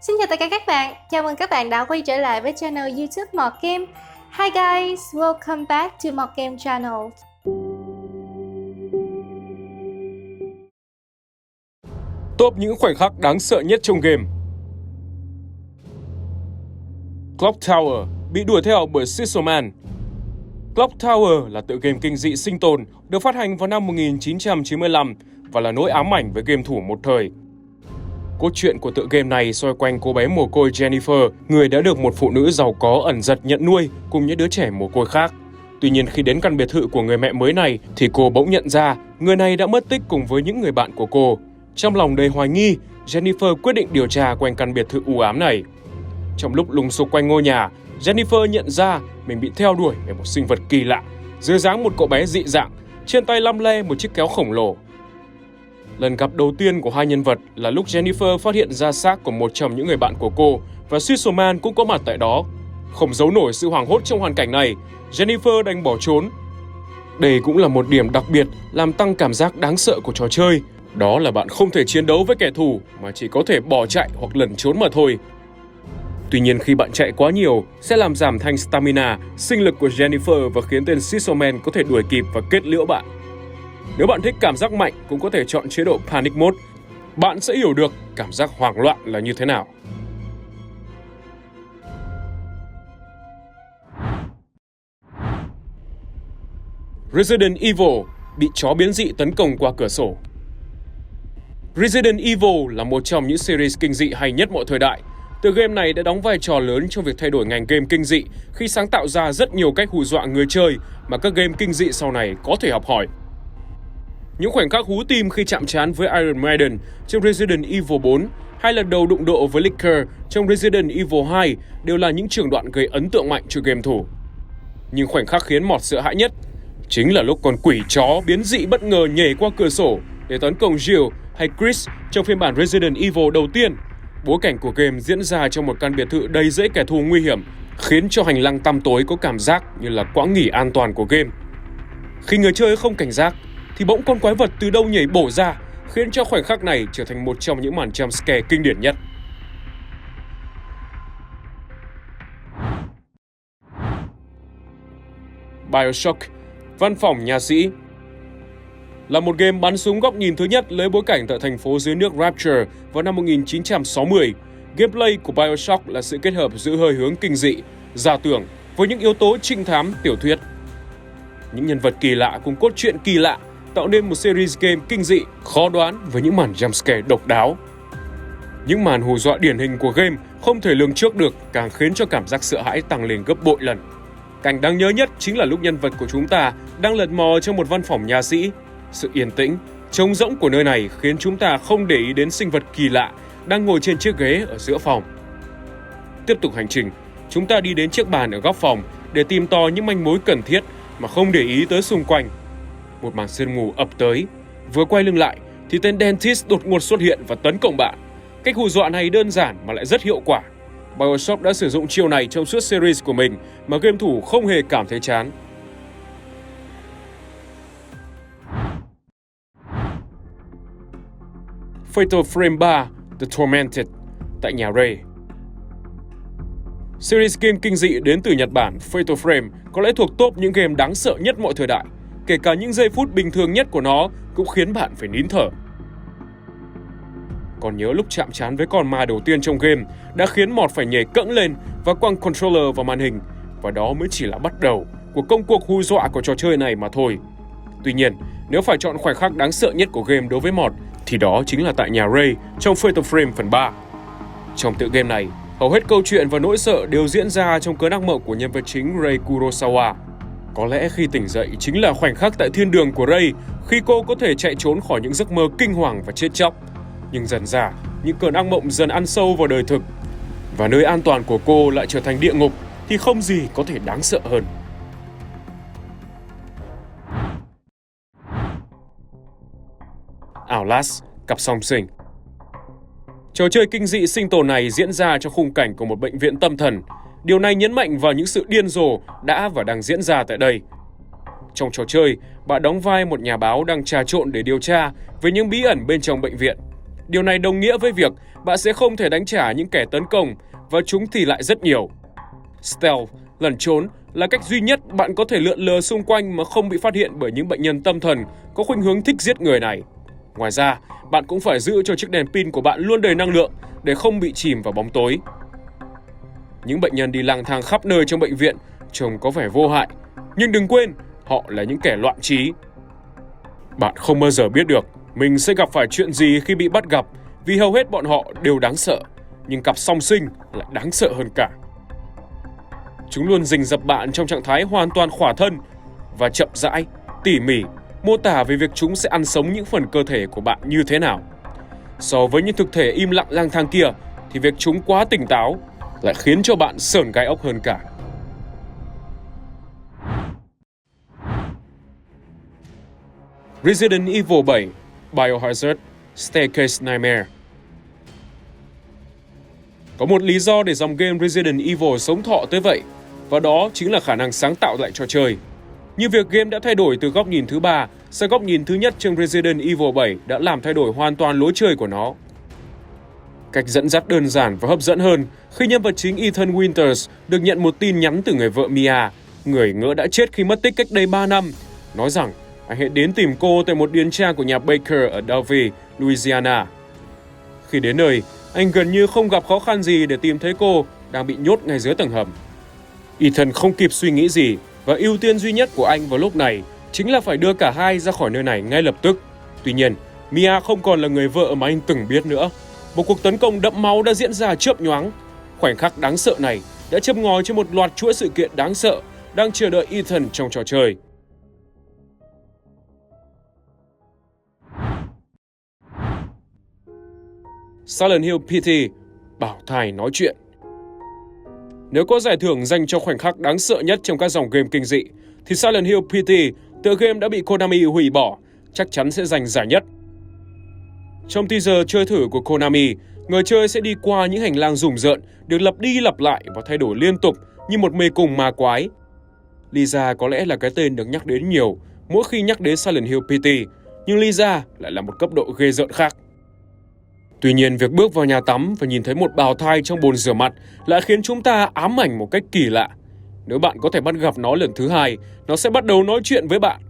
Xin chào tất cả các bạn, chào mừng các bạn đã quay trở lại với channel YouTube Mọt Game. Hi guys, welcome back to Mọt Game channel. Top những khoảnh khắc đáng sợ nhất trong game. Clock Tower bị đuổi theo bởi Scissorman. Clock Tower là tựa game kinh dị sinh tồn được phát hành vào năm 1995 và là nỗi ám ảnh với game thủ một thời. Cốt truyện của tựa game này xoay quanh cô bé mồ côi Jennifer, người đã được một phụ nữ giàu có ẩn dật nhận nuôi cùng những đứa trẻ mồ côi khác. Tuy nhiên khi đến căn biệt thự của người mẹ mới này thì cô bỗng nhận ra người này đã mất tích cùng với những người bạn của cô. Trong lòng đầy hoài nghi, Jennifer quyết định điều tra quanh căn biệt thự u ám này. Trong lúc lùng sục quanh ngôi nhà, Jennifer nhận ra mình bị theo đuổi bởi một sinh vật kỳ lạ, dưới dáng một cậu bé dị dạng, trên tay lăm le một chiếc kéo khổng lồ. Lần gặp đầu tiên của hai nhân vật là lúc Jennifer phát hiện ra xác của một trong những người bạn của cô và Scissorman cũng có mặt tại đó. Không giấu nổi sự hoảng hốt trong hoàn cảnh này, Jennifer đành bỏ trốn. Đây cũng là một điểm đặc biệt làm tăng cảm giác đáng sợ của trò chơi. Đó là bạn không thể chiến đấu với kẻ thù mà chỉ có thể bỏ chạy hoặc lẩn trốn mà thôi. Tuy nhiên khi bạn chạy quá nhiều sẽ làm giảm thanh stamina, sinh lực của Jennifer và khiến tên Scissorman có thể đuổi kịp và kết liễu bạn. Nếu bạn thích cảm giác mạnh cũng có thể chọn chế độ Panic Mode. Bạn sẽ hiểu được cảm giác hoảng loạn là như thế nào. Resident Evil bị chó biến dị tấn công qua cửa sổ. Resident Evil là một trong những series kinh dị hay nhất mọi thời đại. Tựa game này đã đóng vai trò lớn trong việc thay đổi ngành game kinh dị khi sáng tạo ra rất nhiều cách hù dọa người chơi mà các game kinh dị sau này có thể học hỏi. Những khoảnh khắc hú tim khi chạm trán với Iron Maiden trong Resident Evil 4 hay lần đầu đụng độ với Licker trong Resident Evil 2 đều là những trường đoạn gây ấn tượng mạnh cho game thủ. Nhưng khoảnh khắc khiến Mọt sợ hãi nhất chính là lúc con quỷ chó biến dị bất ngờ nhảy qua cửa sổ để tấn công Jill hay Chris trong phiên bản Resident Evil đầu tiên. Bối cảnh của game diễn ra trong một căn biệt thự đầy rẫy kẻ thù nguy hiểm, khiến cho hành lang tăm tối có cảm giác như là quãng nghỉ an toàn của game. Khi người chơi không cảnh giác, thì bỗng con quái vật từ đâu nhảy bổ ra, khiến cho khoảnh khắc này trở thành một trong những màn jumpscare kinh điển nhất. BioShock, văn phòng nha sĩ là một game bắn súng góc nhìn thứ nhất lấy bối cảnh tại thành phố dưới nước Rapture vào năm 1960. Gameplay của BioShock là sự kết hợp giữa hơi hướng kinh dị, giả tưởng với những yếu tố trinh thám tiểu thuyết. Những nhân vật kỳ lạ cùng cốt truyện kỳ lạ tạo nên một series game kinh dị, khó đoán với những màn jumpscare độc đáo. Những màn hù dọa điển hình của game không thể lường trước được càng khiến cho cảm giác sợ hãi tăng lên gấp bội lần. Cảnh đáng nhớ nhất chính là lúc nhân vật của chúng ta đang lật mò trong một văn phòng nha sĩ. Sự yên tĩnh, trống rỗng của nơi này khiến chúng ta không để ý đến sinh vật kỳ lạ đang ngồi trên chiếc ghế ở giữa phòng. Tiếp tục hành trình, chúng ta đi đến chiếc bàn ở góc phòng để tìm to những manh mối cần thiết mà không để ý tới xung quanh. Một màn sương mù ập tới, vừa quay lưng lại thì tên Dentist đột ngột xuất hiện và tấn công bạn. Cách hù dọa này đơn giản mà lại rất hiệu quả. BioShock đã sử dụng chiêu này trong suốt series của mình mà game thủ không hề cảm thấy chán. Fatal Frame 3 The Tormented tại nhà Ray. Series game kinh dị đến từ Nhật Bản, Fatal Frame có lẽ thuộc top những game đáng sợ nhất mọi thời đại. Kể cả những giây phút bình thường nhất của nó cũng khiến bạn phải nín thở. Còn nhớ lúc chạm trán với con ma đầu tiên trong game đã khiến Mọt phải nhảy cẫng lên và quăng controller vào màn hình. Và đó mới chỉ là bắt đầu của công cuộc hù dọa của trò chơi này mà thôi. Tuy nhiên, nếu phải chọn khoảnh khắc đáng sợ nhất của game đối với Mọt thì đó chính là tại nhà Ray trong Fatal Frame phần 3. Trong tựa game này, hầu hết câu chuyện và nỗi sợ đều diễn ra trong cơn ác mộng của nhân vật chính Rei Kurosawa. Có lẽ khi tỉnh dậy chính là khoảnh khắc tại thiên đường của Rei, khi cô có thể chạy trốn khỏi những giấc mơ kinh hoàng và chết chóc. Nhưng dần dà, những cơn ác mộng dần ăn sâu vào đời thực. Và nơi an toàn của cô lại trở thành địa ngục thì không gì có thể đáng sợ hơn. Outlast, cặp song sinh. Trò chơi kinh dị sinh tồn này diễn ra trong khung cảnh của một bệnh viện tâm thần. Điều này nhấn mạnh vào những sự điên rồ đã và đang diễn ra tại đây. Trong trò chơi, bạn đóng vai một nhà báo đang trà trộn để điều tra về những bí ẩn bên trong bệnh viện. Điều này đồng nghĩa với việc bạn sẽ không thể đánh trả những kẻ tấn công và chúng thì lại rất nhiều. Stealth, lẩn trốn, là cách duy nhất bạn có thể lượn lờ xung quanh mà không bị phát hiện bởi những bệnh nhân tâm thần có khuynh hướng thích giết người này. Ngoài ra, bạn cũng phải giữ cho chiếc đèn pin của bạn luôn đầy năng lượng để không bị chìm vào bóng tối. Những bệnh nhân đi lang thang khắp nơi trong bệnh viện trông có vẻ vô hại, nhưng đừng quên, họ là những kẻ loạn trí. Bạn không bao giờ biết được mình sẽ gặp phải chuyện gì khi bị bắt gặp, vì hầu hết bọn họ đều đáng sợ, nhưng cặp song sinh lại đáng sợ hơn cả. Chúng luôn rình rập bạn trong trạng thái hoàn toàn khỏa thân và chậm rãi, tỉ mỉ mô tả về việc chúng sẽ ăn sống những phần cơ thể của bạn như thế nào. So với những thực thể im lặng lang thang kia thì việc chúng quá tỉnh táo lại khiến cho bạn sởn gai ốc hơn cả. Resident Evil 7 Biohazard Staircase Nightmare. Có một lý do để dòng game Resident Evil sống thọ tới vậy, và đó chính là khả năng sáng tạo lại trò chơi. Như việc game đã thay đổi từ góc nhìn thứ 3 sang góc nhìn thứ nhất trong Resident Evil 7 đã làm thay đổi hoàn toàn lối chơi của nó. Cách dẫn dắt đơn giản và hấp dẫn hơn khi nhân vật chính Ethan Winters được nhận một tin nhắn từ người vợ Mia, người ngỡ đã chết khi mất tích cách đây 3 năm, nói rằng anh hãy đến tìm cô tại một điền trang của nhà Baker ở Dalvey, Louisiana. Khi đến nơi, anh gần như không gặp khó khăn gì để tìm thấy cô đang bị nhốt ngay dưới tầng hầm. Ethan không kịp suy nghĩ gì và ưu tiên duy nhất của anh vào lúc này chính là phải đưa cả hai ra khỏi nơi này ngay lập tức. Tuy nhiên, Mia không còn là người vợ mà anh từng biết nữa. Một cuộc tấn công đẫm máu đã diễn ra chớp nhoáng. Khoảnh khắc đáng sợ này đã châm ngòi cho một loạt chuỗi sự kiện đáng sợ đang chờ đợi Ethan trong trò chơi. Silent Hill PT, bảo thai nói chuyện. Nếu có giải thưởng dành cho khoảnh khắc đáng sợ nhất trong các dòng game kinh dị, thì Silent Hill PT, tựa game đã bị Konami hủy bỏ, chắc chắn sẽ giành giải nhất. Trong teaser chơi thử của Konami, người chơi sẽ đi qua những hành lang rùng rợn, được lặp đi lặp lại và thay đổi liên tục như một mê cung ma quái. Lisa có lẽ là cái tên được nhắc đến nhiều mỗi khi nhắc đến Silent Hill PT, nhưng Lisa lại là một cấp độ ghê rợn khác. Tuy nhiên, việc bước vào nhà tắm và nhìn thấy một bào thai trong bồn rửa mặt lại khiến chúng ta ám ảnh một cách kỳ lạ. Nếu bạn có thể bắt gặp nó lần thứ hai, nó sẽ bắt đầu nói chuyện với bạn.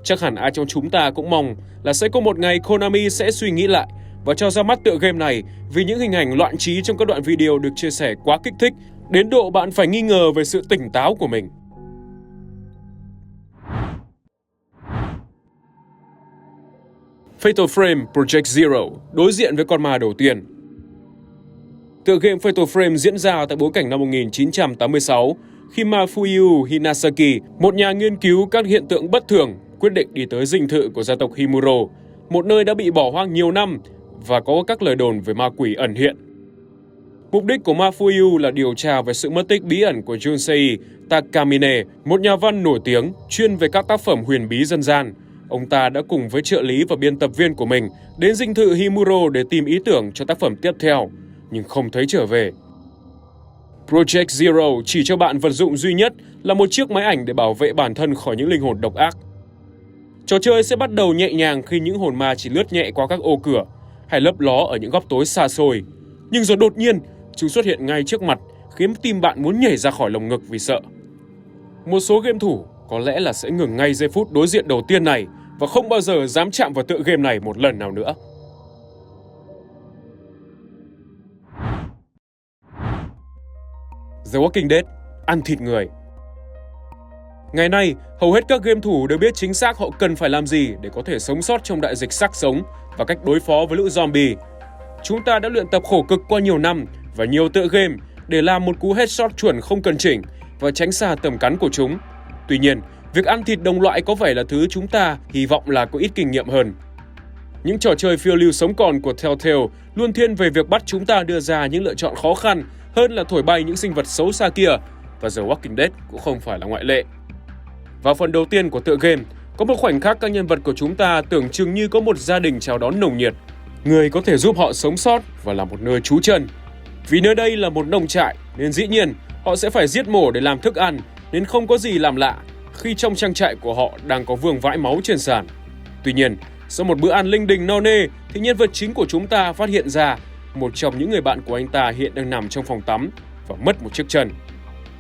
Chắc hẳn ai trong chúng ta cũng mong là sẽ có một ngày Konami sẽ suy nghĩ lại và cho ra mắt tựa game này, vì những hình ảnh loạn trí trong các đoạn video được chia sẻ quá kích thích, đến độ bạn phải nghi ngờ về sự tỉnh táo của mình. Fatal Frame Project Zero đối diện với con ma đầu tiên. Tựa game Fatal Frame diễn ra tại bối cảnh năm 1986, khi Mafuyu Hinasaki, một nhà nghiên cứu các hiện tượng bất thường, quyết định đi tới dinh thự của gia tộc Himuro, một nơi đã bị bỏ hoang nhiều năm và có các lời đồn về ma quỷ ẩn hiện. Mục đích của Mafuyu là điều tra về sự mất tích bí ẩn của Junsei Takamine, một nhà văn nổi tiếng chuyên về các tác phẩm huyền bí dân gian. Ông ta đã cùng với trợ lý và biên tập viên của mình đến dinh thự Himuro để tìm ý tưởng cho tác phẩm tiếp theo, nhưng không thấy trở về. Project Zero chỉ cho bạn vật dụng duy nhất là một chiếc máy ảnh để bảo vệ bản thân khỏi những linh hồn độc ác. Trò chơi sẽ bắt đầu nhẹ nhàng khi những hồn ma chỉ lướt nhẹ qua các ô cửa hay lấp ló ở những góc tối xa xôi. Nhưng rồi đột nhiên, chúng xuất hiện ngay trước mặt, khiến tim bạn muốn nhảy ra khỏi lồng ngực vì sợ. Một số game thủ có lẽ là sẽ ngừng ngay giây phút đối diện đầu tiên này và không bao giờ dám chạm vào tựa game này một lần nào nữa. The Walking Dead, ăn thịt người. Ngày nay, hầu hết các game thủ đều biết chính xác họ cần phải làm gì để có thể sống sót trong đại dịch xác sống và cách đối phó với lũ zombie. Chúng ta đã luyện tập khổ cực qua nhiều năm và nhiều tựa game để làm một cú headshot chuẩn không cần chỉnh và tránh xa tầm cắn của chúng. Tuy nhiên, việc ăn thịt đồng loại có vẻ là thứ chúng ta hy vọng là có ít kinh nghiệm hơn. Những trò chơi phiêu lưu sống còn của Telltale luôn thiên về việc bắt chúng ta đưa ra những lựa chọn khó khăn hơn là thổi bay những sinh vật xấu xa kia, và The Walking Dead cũng không phải là ngoại lệ. Vào phần đầu tiên của tựa game, có một khoảnh khắc các nhân vật của chúng ta tưởng chừng như có một gia đình chào đón nồng nhiệt. Người có thể giúp họ sống sót và là một nơi trú chân. Vì nơi đây là một nông trại nên dĩ nhiên họ sẽ phải giết mổ để làm thức ăn, nên không có gì làm lạ khi trong trang trại của họ đang có vương vãi máu trên sàn. Tuy nhiên, Sau một bữa ăn linh đình no nê thì nhân vật chính của chúng ta phát hiện ra một trong những người bạn của anh ta hiện đang nằm trong phòng tắm và mất một chiếc chân.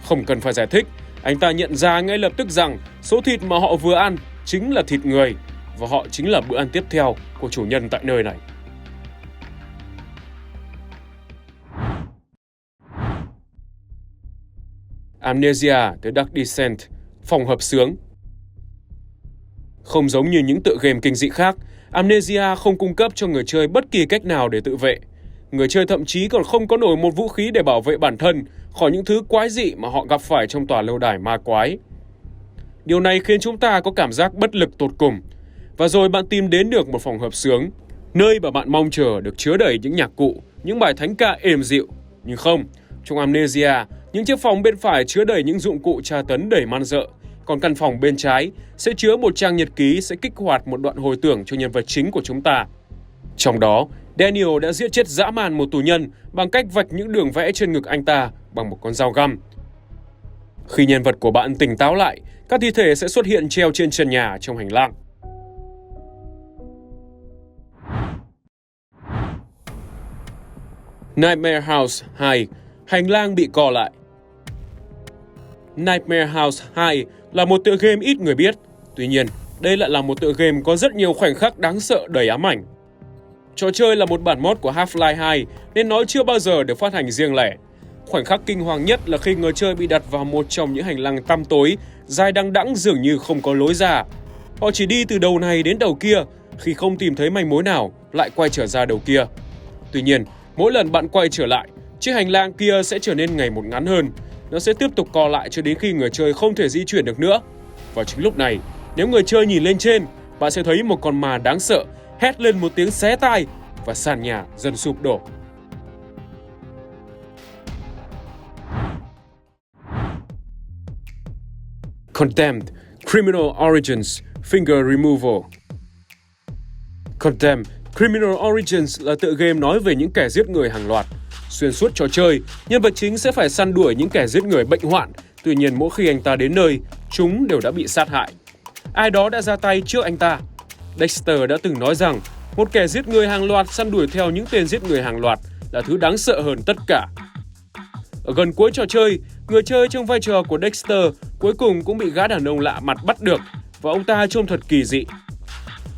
Không cần phải giải thích, anh ta nhận ra ngay lập tức rằng số thịt mà họ vừa ăn chính là thịt người và họ chính là bữa ăn tiếp theo của chủ nhân tại nơi này. Amnesia The Dark Descent, phòng hợp xướng. Không giống như những tựa game kinh dị khác, Amnesia không cung cấp cho người chơi bất kỳ cách nào để tự vệ. Người chơi thậm chí còn không có nổi một vũ khí để bảo vệ bản thân khỏi những thứ quái dị mà họ gặp phải trong tòa lâu đài ma quái. Điều này khiến chúng ta có cảm giác bất lực tột cùng. Và rồi bạn tìm đến được một phòng hợp xướng, nơi mà bạn mong chờ được chứa đầy những nhạc cụ, những bài thánh ca êm dịu. Nhưng không, trong Amnesia, những chiếc phòng bên phải chứa đầy những dụng cụ tra tấn đầy man rợ, còn căn phòng bên trái sẽ chứa một trang nhật ký sẽ kích hoạt một đoạn hồi tưởng cho nhân vật chính của chúng ta. Trong đó, Daniel đã giết chết dã man một tù nhân bằng cách vạch những đường vẽ trên ngực anh ta bằng một con dao găm. Khi nhân vật của bạn tỉnh táo lại, các thi thể sẽ xuất hiện treo trên trần nhà trong hành lang. Nightmare House 2, hành lang bị co lại. Nightmare House 2 là một tựa game ít người biết. Tuy nhiên, đây lại là một tựa game có rất nhiều khoảnh khắc đáng sợ đầy ám ảnh. Trò chơi là một bản mod của Half-Life 2 nên nó chưa bao giờ được phát hành riêng lẻ. Khoảnh khắc kinh hoàng nhất là khi người chơi bị đặt vào một trong những hành lang tăm tối, dài đằng đẵng dường như không có lối ra. Họ chỉ đi từ đầu này đến đầu kia, khi không tìm thấy manh mối nào, lại quay trở ra đầu kia. Tuy nhiên, mỗi lần bạn quay trở lại, chiếc hành lang kia sẽ trở nên ngày một ngắn hơn. Nó sẽ tiếp tục co lại cho đến khi người chơi không thể di chuyển được nữa. Và chính lúc này, nếu người chơi nhìn lên trên, bạn sẽ thấy một con ma đáng sợ hét lên một tiếng xé tai và sàn nhà dần sụp đổ. Condemned, Criminal Origins, Finger Removal. Condemned, Criminal Origins là tựa game nói về những kẻ giết người hàng loạt. Xuyên suốt trò chơi, nhân vật chính sẽ phải săn đuổi những kẻ giết người bệnh hoạn. Tuy nhiên mỗi khi anh ta đến nơi, chúng đều đã bị sát hại. Ai đó đã ra tay trước anh ta. Dexter đã từng nói rằng một kẻ giết người hàng loạt săn đuổi theo những tên giết người hàng loạt là thứ đáng sợ hơn tất cả. Ở gần cuối trò chơi, người chơi trong vai trò của Dexter cuối cùng cũng bị gã đàn ông lạ mặt bắt được và ông ta trông thật kỳ dị.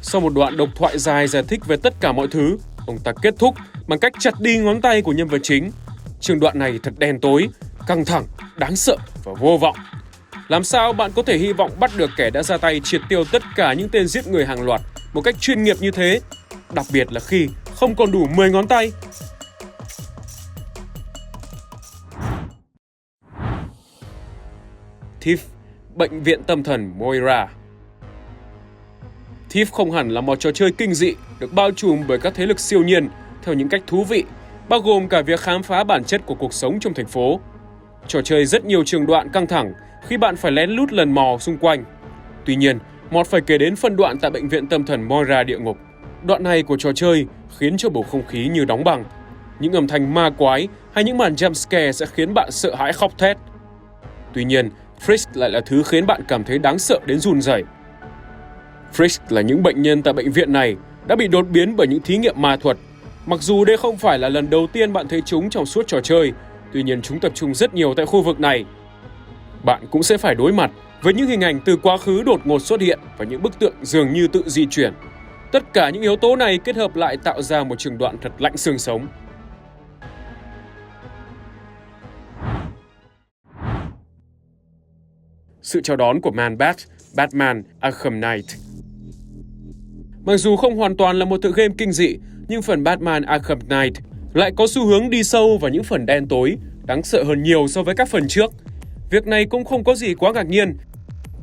Sau một đoạn độc thoại dài giải thích về tất cả mọi thứ, ông ta kết thúc bằng cách chặt đi ngón tay của nhân vật chính. Trường đoạn này thật đen tối, căng thẳng, đáng sợ và vô vọng. Làm sao bạn có thể hy vọng bắt được kẻ đã ra tay triệt tiêu tất cả những tên giết người hàng loạt một cách chuyên nghiệp như thế, đặc biệt là khi không còn đủ 10 ngón tay? Thief, bệnh viện tâm thần Moira. Thief không hẳn là một trò chơi kinh dị được bao trùm bởi các thế lực siêu nhiên theo những cách thú vị, bao gồm cả việc khám phá bản chất của cuộc sống trong thành phố. Trò chơi rất nhiều trường đoạn căng thẳng khi bạn phải lén lút lần mò xung quanh. Tuy nhiên, một phải kể đến phân đoạn tại bệnh viện tâm thần Moira địa ngục. Đoạn này của trò chơi khiến cho bầu không khí như đóng băng. Những âm thanh ma quái hay những màn jump scare sẽ khiến bạn sợ hãi khóc thét. Tuy nhiên, Frisk lại là thứ khiến bạn cảm thấy đáng sợ đến run rẩy. Frisk là những bệnh nhân tại bệnh viện này đã bị đột biến bởi những thí nghiệm ma thuật. Mặc dù đây không phải là lần đầu tiên bạn thấy chúng trong suốt trò chơi, tuy nhiên chúng tập trung rất nhiều tại khu vực này. Bạn cũng sẽ phải đối mặt với những hình ảnh từ quá khứ đột ngột xuất hiện và những bức tượng dường như tự di chuyển. Tất cả những yếu tố này kết hợp lại tạo ra một trường đoạn thật lạnh xương sống. Sự chào đón của Man-Bat, Batman Arkham Knight. Mặc dù không hoàn toàn là một tựa game kinh dị, nhưng phần Batman Arkham Knight lại có xu hướng đi sâu vào những phần đen tối, đáng sợ hơn nhiều so với các phần trước. Việc này cũng không có gì quá ngạc nhiên.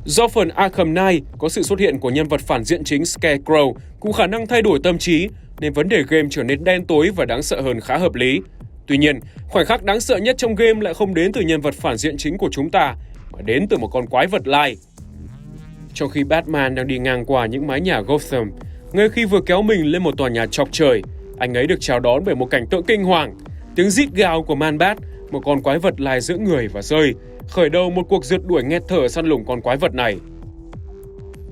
Do phần Arkham Knight có sự xuất hiện của nhân vật phản diện chính Scarecrow cùng khả năng thay đổi tâm trí, nên vấn đề game trở nên đen tối và đáng sợ hơn khá hợp lý. Tuy nhiên, khoảnh khắc đáng sợ nhất trong game lại không đến từ nhân vật phản diện chính của chúng ta, mà đến từ một con quái vật lai. Trong khi Batman đang đi ngang qua những mái nhà Gotham, ngay khi vừa kéo mình lên một tòa nhà chọc trời, anh ấy được chào đón bởi một cảnh tượng kinh hoàng. Tiếng rít gào của Man-Bat, một con quái vật lai giữa người và rơi, khởi đầu một cuộc rượt đuổi nghẹt thở săn lùng con quái vật này.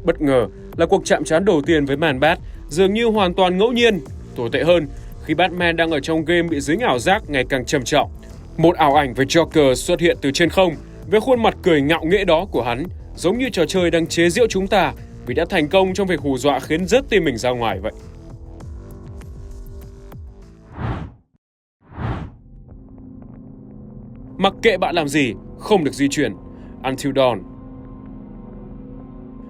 Bất ngờ là cuộc chạm trán đầu tiên với Man-Bat dường như hoàn toàn ngẫu nhiên. Tồi tệ hơn, khi Batman đang ở trong game bị dính ảo giác ngày càng trầm trọng, một ảo ảnh về Joker xuất hiện từ trên không, với khuôn mặt cười ngạo nghễ đó của hắn, giống như trò chơi đang chế giễu chúng ta vì đã thành công trong việc hù dọa khiến rớt tim mình ra ngoài vậy. Mặc kệ bạn làm gì, không được di chuyển. Until Dawn.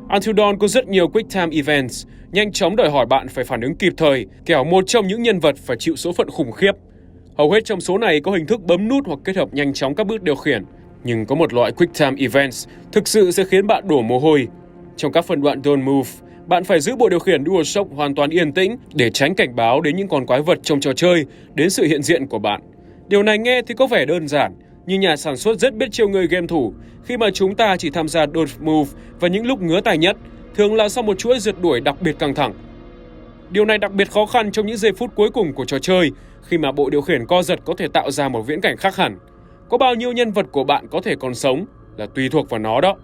Until Dawn có rất nhiều Quick Time Events, nhanh chóng đòi hỏi bạn phải phản ứng kịp thời, kẻo một trong những nhân vật phải chịu số phận khủng khiếp. Hầu hết trong số này có hình thức bấm nút hoặc kết hợp nhanh chóng các bước điều khiển. Nhưng có một loại Quick Time Events thực sự sẽ khiến bạn đổ mồ hôi. Trong các phân đoạn Don't Move, bạn phải giữ bộ điều khiển DualShock hoàn toàn yên tĩnh để tránh cảnh báo đến những con quái vật trong trò chơi, đến sự hiện diện của bạn. Điều này nghe thì có vẻ đơn giản, nhưng nhà sản xuất rất biết chiêu người game thủ khi mà chúng ta chỉ tham gia Don't Move vào những lúc ngứa tai nhất, thường là sau một chuỗi rượt đuổi đặc biệt căng thẳng. Điều này đặc biệt khó khăn trong những giây phút cuối cùng của trò chơi, khi mà bộ điều khiển co giật có thể tạo ra một viễn cảnh khác hẳn. Có bao nhiêu nhân vật của bạn có thể còn sống là tùy thuộc vào nó đó.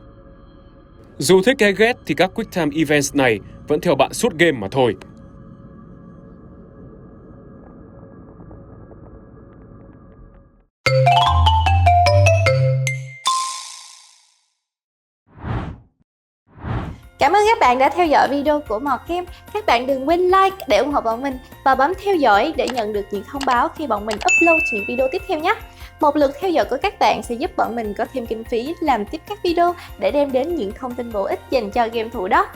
Dù thích hay ghét thì các Quick Time Events này vẫn theo bạn suốt game mà thôi. Cảm ơn các bạn đã theo dõi video của Mọt Game. Các bạn đừng quên like để ủng hộ bọn mình và bấm theo dõi để nhận được những thông báo khi bọn mình upload những video tiếp theo nhé. Một lượt theo dõi của các bạn sẽ giúp bọn mình có thêm kinh phí làm tiếp các video để đem đến những thông tin bổ ích dành cho game thủ đó.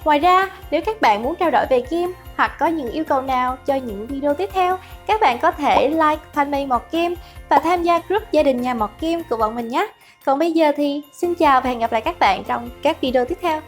Ngoài ra, nếu các bạn muốn trao đổi về game hoặc có những yêu cầu nào cho những video tiếp theo, các bạn có thể like fanpage Mọt Game và tham gia group gia đình nhà Mọt Game của bọn mình nhé. Còn bây giờ thì xin chào và hẹn gặp lại các bạn trong các video tiếp theo.